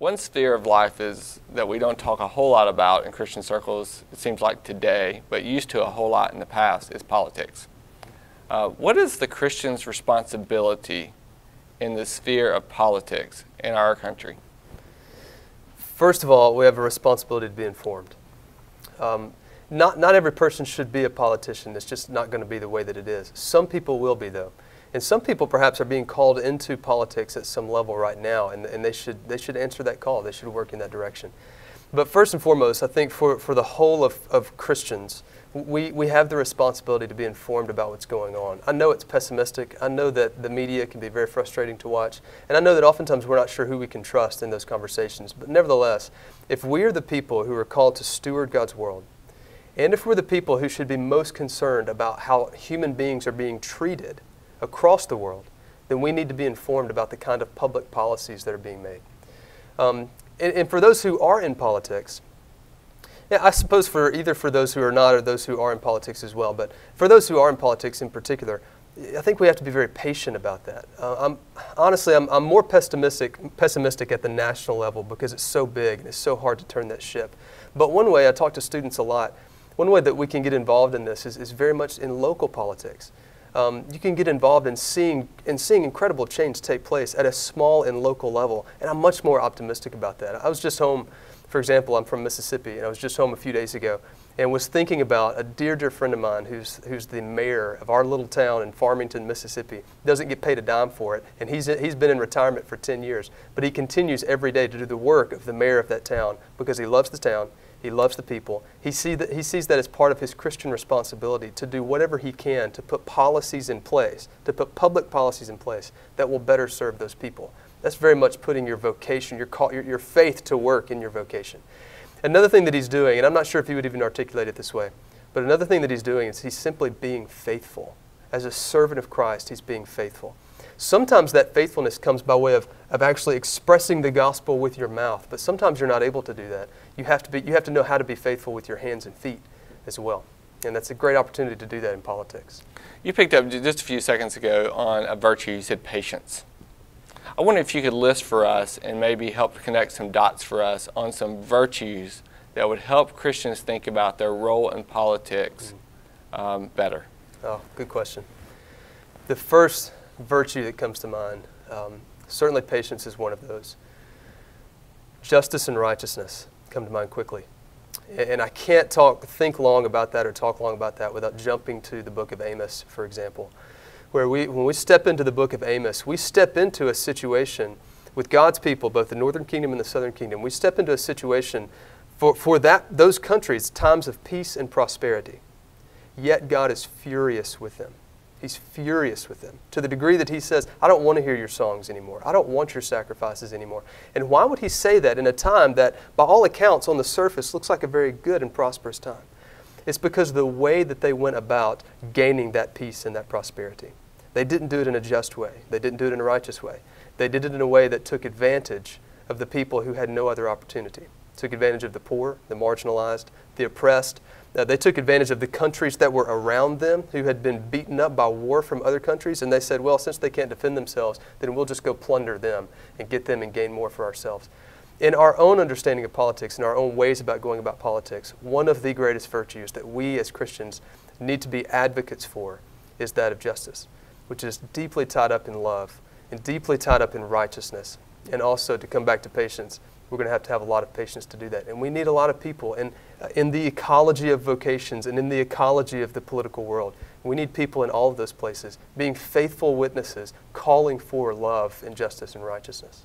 One sphere of life is that we don't talk a whole lot about in Christian circles, it seems like today, but used to a whole lot in the past, is politics. What is the Christian's responsibility in the sphere of politics in our country? First of all, we have a responsibility to be informed. Not every person should be a politician. It's just not going to be the way that it is. Some people will be, though. And some people perhaps are being called into politics at some level right now, and they should answer that call. They should work in that direction. But first and foremost, I think for the whole of Christians, we have the responsibility to be informed about what's going on. I know it's pessimistic. I know that the media can be very frustrating to watch. And I know that oftentimes we're not sure who we can trust in those conversations. But nevertheless, if we are the people who are called to steward God's world, and if we're the people who should be most concerned about how human beings are being treated across the world, then we need to be informed about the kind of public policies that are being made. And for those who are in politics, yeah, I suppose for those who are not or those who are in politics as well, but for those who are in politics in particular, I think we have to be very patient about that. Honestly, I'm more pessimistic at the national level because it's so big and it's so hard to turn that ship. But one way, I talk to students a lot, one way that we can get involved in this is very much in local politics. You can get involved in seeing incredible change take place at a small and local level, and I'm much more optimistic about that. I was just home, for example, I'm from Mississippi, and I was just home a few days ago, and was thinking about a dear friend of mine who's the mayor of our little town in Farmington, Mississippi. Doesn't get paid a dime for it, and he's been in retirement for 10 years, but he continues every day to do the work of the mayor of that town because he loves the town. He loves the people. He sees that as part of his Christian responsibility to do whatever he can to put policies in place, to put public policies in place that will better serve those people. That's very much putting your vocation, your faith to work in your vocation. Another thing that he's doing, and I'm not sure if he would even articulate it this way, but another thing that he's doing is he's simply being faithful. As a servant of Christ, he's being faithful. Sometimes that faithfulness comes by way of actually expressing the gospel with your mouth, but sometimes you're not able to do that. You have to know how to be faithful with your hands and feet as well. And that's a great opportunity to do that in politics. You picked up just a few seconds ago on a virtue. You said patience. I wonder if you could list for us and maybe help connect some dots for us on some virtues that would help Christians think about their role in politics better. Oh, good question. The first virtue that comes to mind, certainly patience is one of those. Justice and righteousness come to mind quickly. And I can't think long about that or talk long about that without jumping to the book of Amos, for example, where when we step into the book of Amos, we step into a situation with God's people, both the northern kingdom and the southern kingdom. We step into a situation for those countries, times of peace and prosperity. Yet God is furious with them. He's furious with them to the degree that he says, I don't want to hear your songs anymore. I don't want your sacrifices anymore. And why would he say that in a time that, by all accounts, on the surface, looks like a very good and prosperous time? It's because of the way that they went about gaining that peace and that prosperity. They didn't do it in a just way. They didn't do it in a righteous way. They did it in a way that took advantage of the people who had no other opportunity. Took advantage of the poor, the marginalized, the oppressed. They took advantage of the countries that were around them who had been beaten up by war from other countries, and they said, well, since they can't defend themselves, then we'll just go plunder them and get them and gain more for ourselves. In our own understanding of politics and our own ways about going about politics, one of the greatest virtues that we as Christians need to be advocates for is that of justice, which is deeply tied up in love and deeply tied up in righteousness. And also, to come back to patience, we're going to have a lot of patience to do that. And we need a lot of people in the ecology of vocations and in the ecology of the political world. We need people in all of those places being faithful witnesses, calling for love and justice and righteousness.